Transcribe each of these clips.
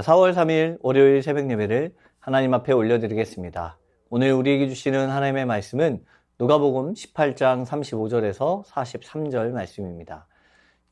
4월 3일 월요일 새벽 예배를 하나님 앞에 올려드리겠습니다. 오늘 우리에게 주시는 하나님의 말씀은 누가복음 18장 35절에서 43절 말씀입니다.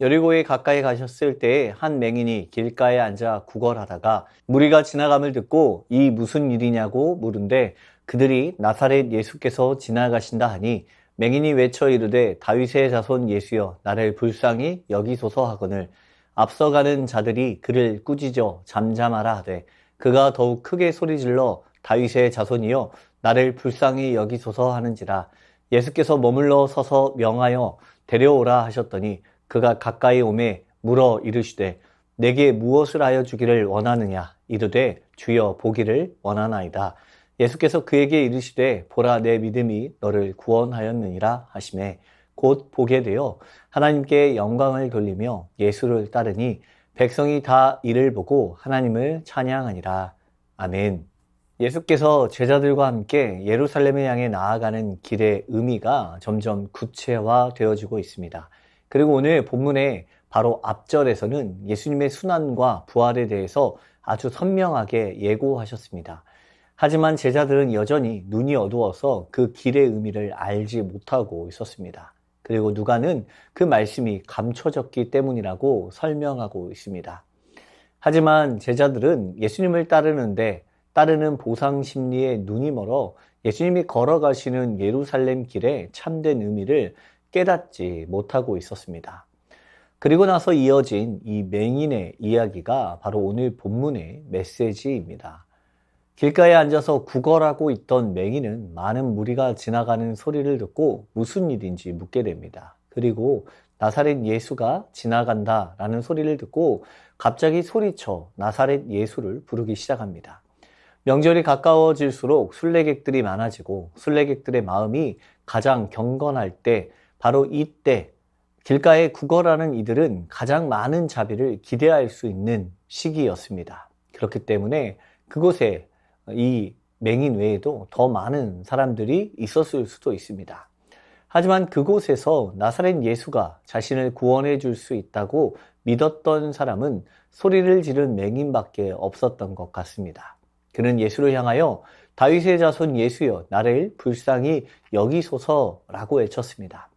여리고에 가까이 가셨을 때에 한 맹인이 길가에 앉아 구걸하다가 무리가 지나감을 듣고 이 무슨 일이냐고 물은데 그들이 나사렛 예수께서 지나가신다 하니 맹인이 외쳐 이르되 다윗의 자손 예수여 나를 불쌍히 여기소서 하거늘 앞서가는 자들이 그를 꾸짖어 잠잠하라 하되 그가 더욱 크게 소리질러 다윗의 자손이여 나를 불쌍히 여기소서 하는지라. 예수께서 머물러 서서 명하여 데려오라 하셨더니 그가 가까이 오매 물어 이르시되 내게 무엇을 하여 주기를 원하느냐. 이르되 주여 보기를 원하나이다. 예수께서 그에게 이르시되 보라 내 믿음이 너를 구원하였느니라 하시매 곧 보게 되어 하나님께 영광을 돌리며 예수를 따르니 백성이 다 이를 보고 하나님을 찬양하니라. 아멘. 예수께서 제자들과 함께 예루살렘을 향해 나아가는 길의 의미가 점점 구체화되어지고 있습니다. 그리고 오늘 본문의 바로 앞절에서는 예수님의 순환과 부활에 대해서 아주 선명하게 예고하셨습니다. 하지만 제자들은 여전히 눈이 어두워서 그 길의 의미를 알지 못하고 있었습니다. 그리고 누가는 그 말씀이 감춰졌기 때문이라고 설명하고 있습니다. 하지만 제자들은 예수님을 따르는 보상 심리에 눈이 멀어 예수님이 걸어가시는 예루살렘 길의 참된 의미를 깨닫지 못하고 있었습니다. 그리고 나서 이어진 이 맹인의 이야기가 바로 오늘 본문의 메시지입니다. 길가에 앉아서 구걸하고 있던 맹인은 많은 무리가 지나가는 소리를 듣고 무슨 일인지 묻게 됩니다. 그리고 나사렛 예수가 지나간다라는 소리를 듣고 갑자기 소리쳐 나사렛 예수를 부르기 시작합니다. 명절이 가까워질수록 순례객들이 많아지고 순례객들의 마음이 가장 경건할 때 바로 이때 길가에 구걸하는 이들은 가장 많은 자비를 기대할 수 있는 시기였습니다. 그렇기 때문에 그곳에 이 맹인 외에도 더 많은 사람들이 있었을 수도 있습니다. 하지만 그곳에서 나사렛 예수가 자신을 구원해 줄 수 있다고 믿었던 사람은 소리를 지른 맹인밖에 없었던 것 같습니다. 그는 예수를 향하여 다윗의 자손 예수여 나를 불쌍히 여기소서라고 외쳤습니다.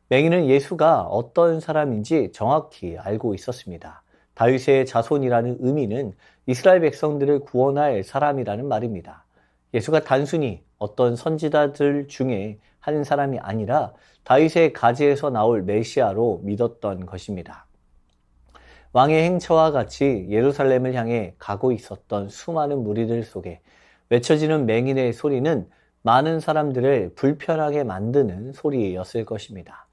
맹인은 예수가 어떤 사람인지 정확히 알고 있었습니다. 다윗의 자손이라는 의미는 이스라엘 백성들을 구원할 사람이라는 말입니다. 예수가 단순히 어떤 선지자들 중에 한 사람이 아니라 다윗의 가지에서 나올 메시아로 믿었던 것입니다. 왕의 행차와 같이 예루살렘을 향해 가고 있었던 수많은 무리들 속에 외쳐지는 맹인의 소리는 많은 사람들을 불편하게 만드는 소리였을 것입니다.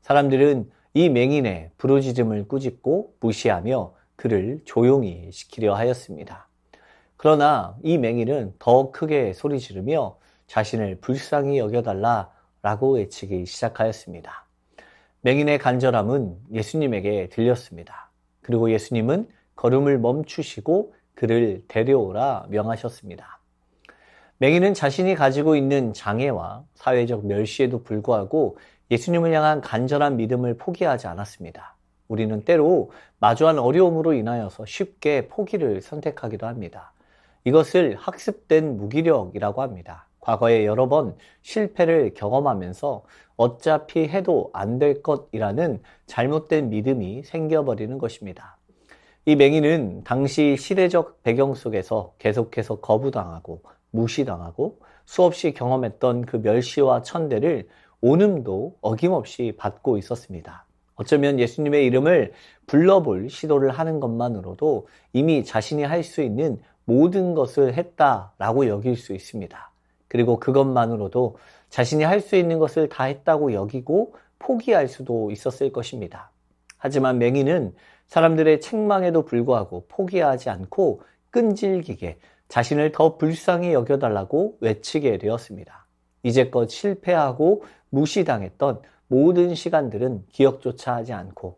사람들은 이 맹인의 부르짖음을 꾸짖고 무시하며 그를 조용히 시키려 하였습니다. 그러나 이 맹인은 더 크게 소리 지르며 자신을 불쌍히 여겨달라라고 외치기 시작하였습니다. 맹인의 간절함은 예수님에게 들렸습니다. 그리고 예수님은 걸음을 멈추시고 그를 데려오라 명하셨습니다. 맹인은 자신이 가지고 있는 장애와 사회적 멸시에도 불구하고 예수님을 향한 간절한 믿음을 포기하지 않았습니다. 우리는 때로 마주한 어려움으로 인하여서 쉽게 포기를 선택하기도 합니다. 이것을 학습된 무기력이라고 합니다. 과거에 여러 번 실패를 경험하면서 어차피 해도 안 될 것이라는 잘못된 믿음이 생겨버리는 것입니다. 이 맹인은 당시 시대적 배경 속에서 계속해서 거부당하고 무시당하고 수없이 경험했던 그 멸시와 천대를 오늘도 어김없이 받고 있었습니다. 어쩌면 예수님의 이름을 불러볼 시도를 하는 것만으로도 이미 자신이 할 수 있는 모든 것을 했다라고 여길 수 있습니다. 그리고 그것만으로도 자신이 할 수 있는 것을 다 했다고 여기고 포기할 수도 있었을 것입니다. 하지만 맹인은 사람들의 책망에도 불구하고 포기하지 않고 끈질기게 자신을 더 불쌍히 여겨달라고 외치게 되었습니다. 이제껏 실패하고 무시당했던 모든 시간들은 기억조차 하지 않고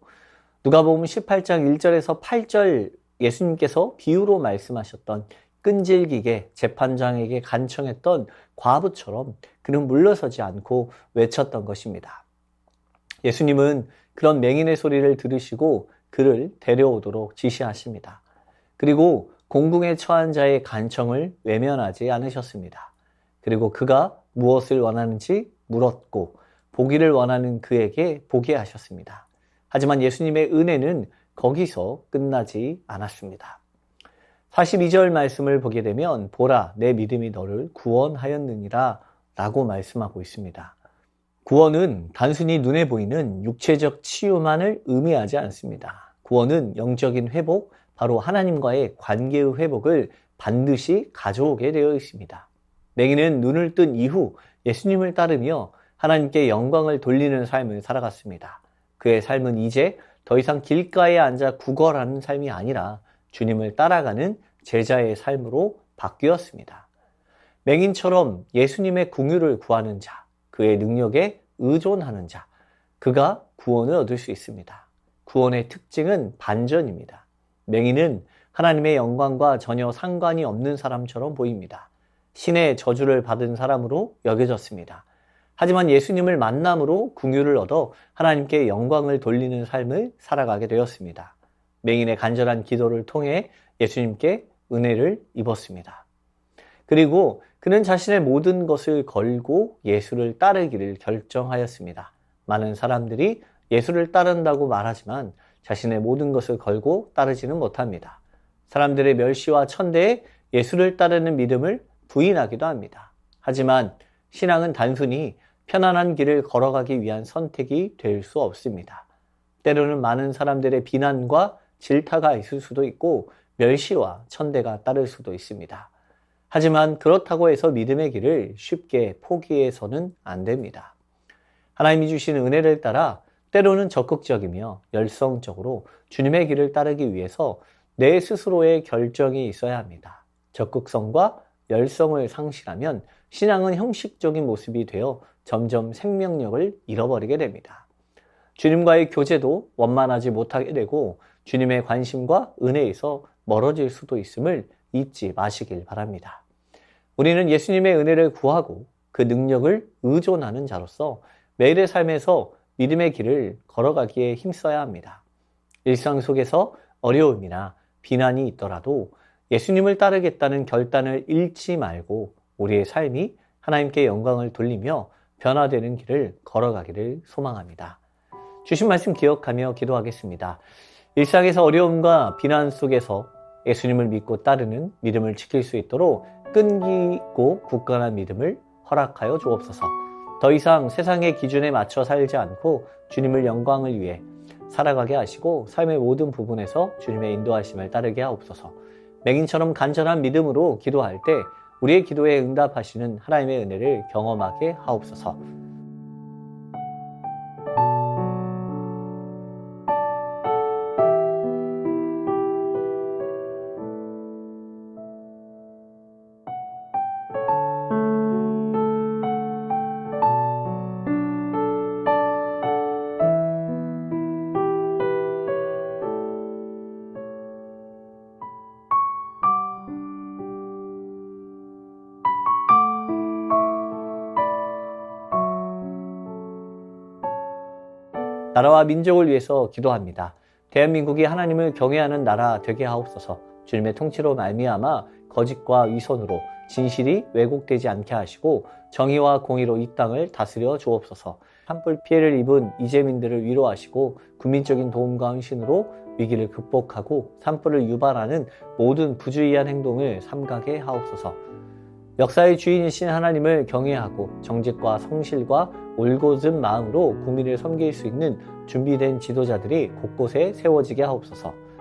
누가복음 18장 1절에서 8절 예수님께서 비유로 말씀하셨던 끈질기게 재판장에게 간청했던 과부처럼 그는 물러서지 않고 외쳤던 것입니다. 예수님은 그런 맹인의 소리를 들으시고 그를 데려오도록 지시하십니다. 그리고 공궁에 처한 자의 간청을 외면하지 않으셨습니다. 그리고 그가 무엇을 원하는지 물었고 보기를 원하는 그에게 보게 하셨습니다. 하지만 예수님의 은혜는 거기서 끝나지 않았습니다. 42절 말씀을 보게 되면 보라 내 믿음이 너를 구원하였느니라 라고 말씀하고 있습니다. 구원은 단순히 눈에 보이는 육체적 치유만을 의미하지 않습니다. 구원은 영적인 회복, 바로 하나님과의 관계의 회복을 반드시 가져오게 되어 있습니다. 맹인은 눈을 뜬 이후 예수님을 따르며 하나님께 영광을 돌리는 삶을 살아갔습니다. 그의 삶은 이제 더 이상 길가에 앉아 구걸하는 삶이 아니라 주님을 따라가는 제자의 삶으로 바뀌었습니다. 맹인처럼 예수님의 긍휼을 구하는 자, 그의 능력에 의존하는 자, 그가 구원을 얻을 수 있습니다. 구원의 특징은 반전입니다. 맹인은 하나님의 영광과 전혀 상관이 없는 사람처럼 보입니다. 신의 저주를 받은 사람으로 여겨졌습니다. 하지만 예수님을 만남으로 긍휼을 얻어 하나님께 영광을 돌리는 삶을 살아가게 되었습니다. 맹인의 간절한 기도를 통해 예수님께 은혜를 입었습니다. 그리고 그는 자신의 모든 것을 걸고 예수를 따르기를 결정하였습니다. 많은 사람들이 예수를 따른다고 말하지만 자신의 모든 것을 걸고 따르지는 못합니다. 사람들의 멸시와 천대에 예수를 따르는 믿음을 부인하기도 합니다. 하지만 신앙은 단순히 편안한 길을 걸어가기 위한 선택이 될 수 없습니다. 때로는 많은 사람들의 비난과 질타가 있을 수도 있고 멸시와 천대가 따를 수도 있습니다. 하지만 그렇다고 해서 믿음의 길을 쉽게 포기해서는 안 됩니다. 하나님이 주신 은혜를 따라 때로는 적극적이며 열성적으로 주님의 길을 따르기 위해서 내 스스로의 결정이 있어야 합니다. 적극성과 열성을 상실하면 신앙은 형식적인 모습이 되어 점점 생명력을 잃어버리게 됩니다. 주님과의 교제도 원만하지 못하게 되고 주님의 관심과 은혜에서 멀어질 수도 있음을 잊지 마시길 바랍니다. 우리는 예수님의 은혜를 구하고 그 능력을 의존하는 자로서 매일의 삶에서 믿음의 길을 걸어가기에 힘써야 합니다. 일상 속에서 어려움이나 비난이 있더라도 예수님을 따르겠다는 결단을 잃지 말고 우리의 삶이 하나님께 영광을 돌리며 변화되는 길을 걸어가기를 소망합니다. 주신 말씀 기억하며 기도하겠습니다. 일상에서 어려움과 비난 속에서 예수님을 믿고 따르는 믿음을 지킬 수 있도록 끈기 있고 굳건한 믿음을 허락하여 주옵소서. 더 이상 세상의 기준에 맞춰 살지 않고 주님을 영광을 위해 살아가게 하시고 삶의 모든 부분에서 주님의 인도하심을 따르게 하옵소서. 맹인처럼 간절한 믿음으로 기도할 때 우리의 기도에 응답하시는 하나님의 은혜를 경험하게 하옵소서. 나라와 민족을 위해서 기도합니다. 대한민국이 하나님을 경외하는 나라 되게 하옵소서. 주님의 통치로 말미암아 거짓과 위선으로 진실이 왜곡되지 않게 하시고 정의와 공의로 이 땅을 다스려 주옵소서. 산불 피해를 입은 이재민들을 위로하시고 국민적인 도움과 헌신으로 위기를 극복하고 산불을 유발하는 모든 부주의한 행동을 삼가게 하옵소서. 역사의 주인이신 하나님을 경외하고 정직과 성실과 올곧은 마음으로 국민을 섬길 수 있는 준비된 지도자들이 곳곳에 세워지게 하옵소서.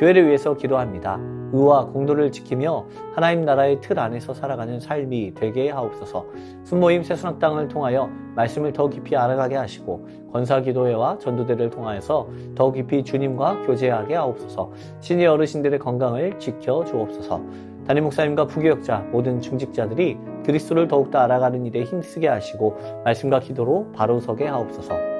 교회를 위해서 기도합니다. 의와 공도를 지키며 하나님 나라의 틀 안에서 살아가는 삶이 되게 하옵소서. 순모임 새순학당을 통하여 말씀을 더 깊이 알아가게 하시고 권사기도회와 전도대를 통하여서 더 깊이 주님과 교제하게 하옵소서. 신의 어르신들의 건강을 지켜 주옵소서. 담임 목사님과 부교역자 모든 중직자들이 그리스도를 더욱더 알아가는 일에 힘쓰게 하시고 말씀과 기도로 바로 서게 하옵소서.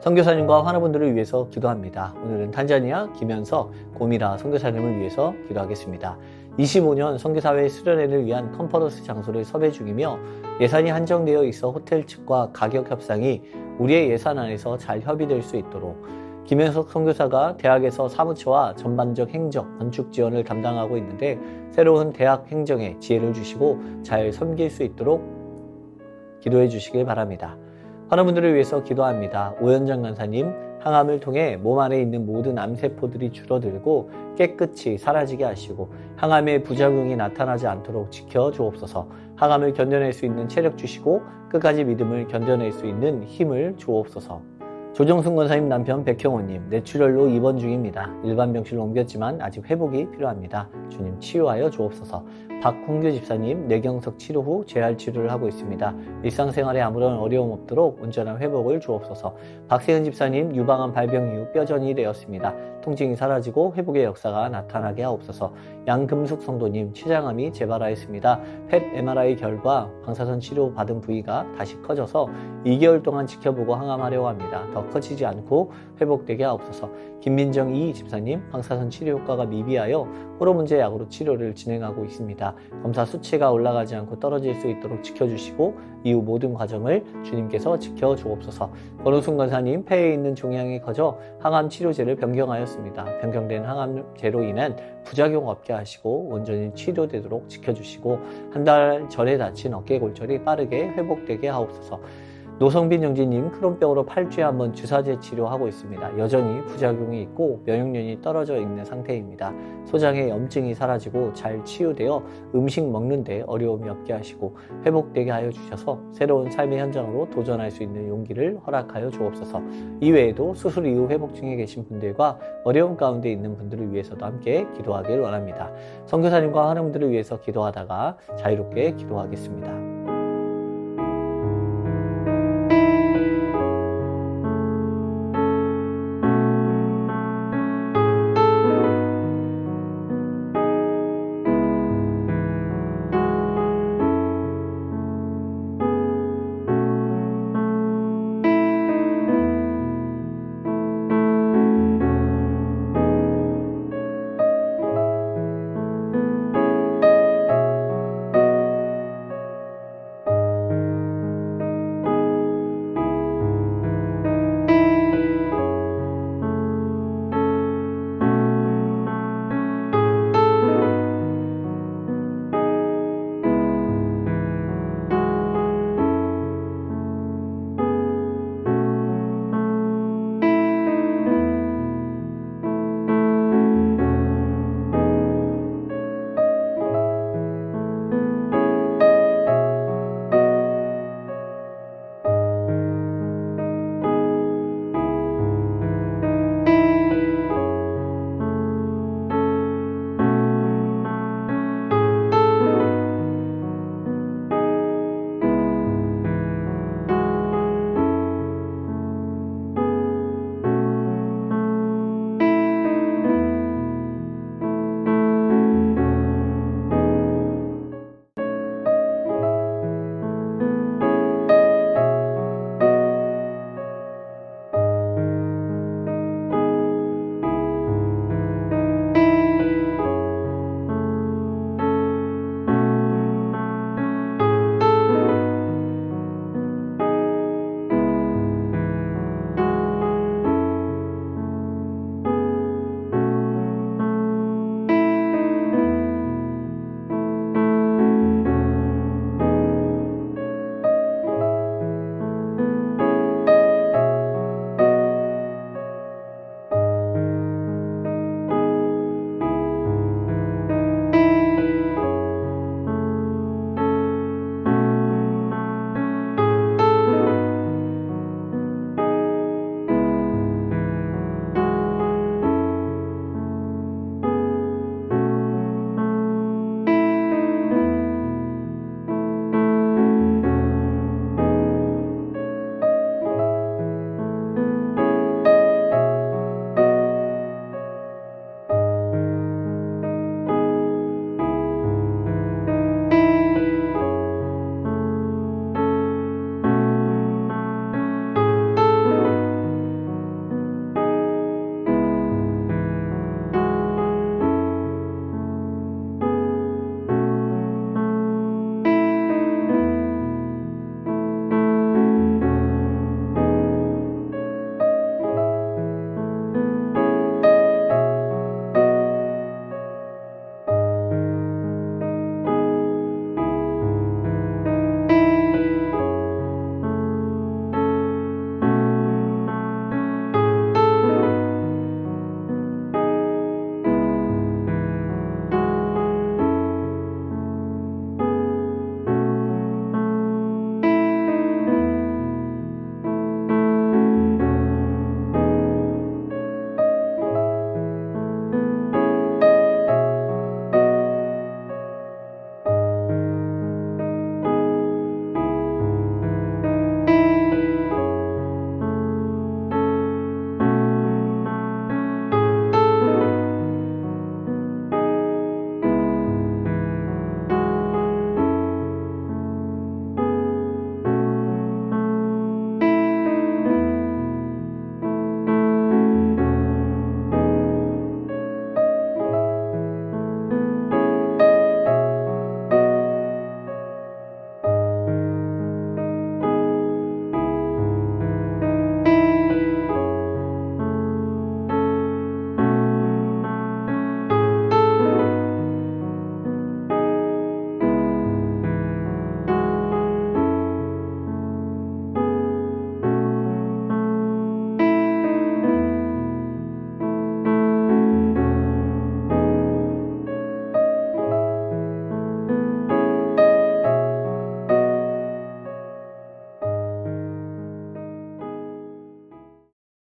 선교사님과 환우분들을 위해서 기도합니다. 오늘은 탄자니아 김현석 고미라 선교사님을 위해서 기도하겠습니다. 25년 선교사회 수련회를 위한 컨퍼런스 장소를 섭외 중이며 예산이 한정되어 있어 호텔 측과 가격 협상이 우리의 예산 안에서 잘 협의될 수 있도록 김현석 선교사가 대학에서 사무처와 전반적 행정, 건축 지원을 담당하고 있는데 새로운 대학 행정에 지혜를 주시고 잘 섬길 수 있도록 기도해 주시길 바랍니다. 환우분들을 위해서 기도합니다. 오현정 간사님, 항암을 통해 몸 안에 있는 모든 암세포들이 줄어들고 깨끗이 사라지게 하시고 항암의 부작용이 나타나지 않도록 지켜주옵소서. 항암을 견뎌낼 수 있는 체력 주시고 끝까지 믿음을 견뎌낼 수 있는 힘을 주옵소서. 조정순 권사님 남편 백형호님, 뇌출혈로 입원 중입니다. 일반 병실로 옮겼지만 아직 회복이 필요합니다. 주님 치유하여 주옵소서. 박홍규 집사님, 뇌경색 치료 후 재활 치료를 하고 있습니다. 일상생활에 아무런 어려움 없도록 온전한 회복을 주옵소서. 박세은 집사님, 유방암 발병 이후 뼈전이 되었습니다. 통증이 사라지고 회복의 역사가 나타나게 하옵소서. 양금숙 성도님, 췌장암이 재발하였습니다. 펫 MRI 결과 방사선 치료 받은 부위가 다시 커져서 2개월 동안 지켜보고 항암하려고 합니다. 더 커지지 않고 회복되게 하옵소서. 김민정 이 집사님, 방사선 치료 효과가 미비하여 호르몬제 약으로 치료를 진행하고 있습니다. 검사 수치가 올라가지 않고 떨어질 수 있도록 지켜주시고 이후 모든 과정을 주님께서 지켜주옵소서. 권우순 권사님, 폐에 있는 종양이 커져 항암 치료제를 변경하였습니다. 변경된 항암제로 인한 부작용 없게 하시고 온전히 치료되도록 지켜주시고 한 달 전에 다친 어깨 골절이 빠르게 회복되게 하옵소서. 노성빈 영지님, 크론병으로 8주에 한번 주사제 치료하고 있습니다. 여전히 부작용이 있고 면역력이 떨어져 있는 상태입니다. 소장의 염증이 사라지고 잘 치유되어 음식 먹는데 어려움이 없게 하시고 회복되게 하여 주셔서 새로운 삶의 현장으로 도전할 수 있는 용기를 허락하여 주옵소서. 이외에도 수술 이후 회복 중에 계신 분들과 어려움 가운데 있는 분들을 위해서도 함께 기도하길 원합니다. 선교사님과 환우분들을 위해서 기도하다가 자유롭게 기도하겠습니다.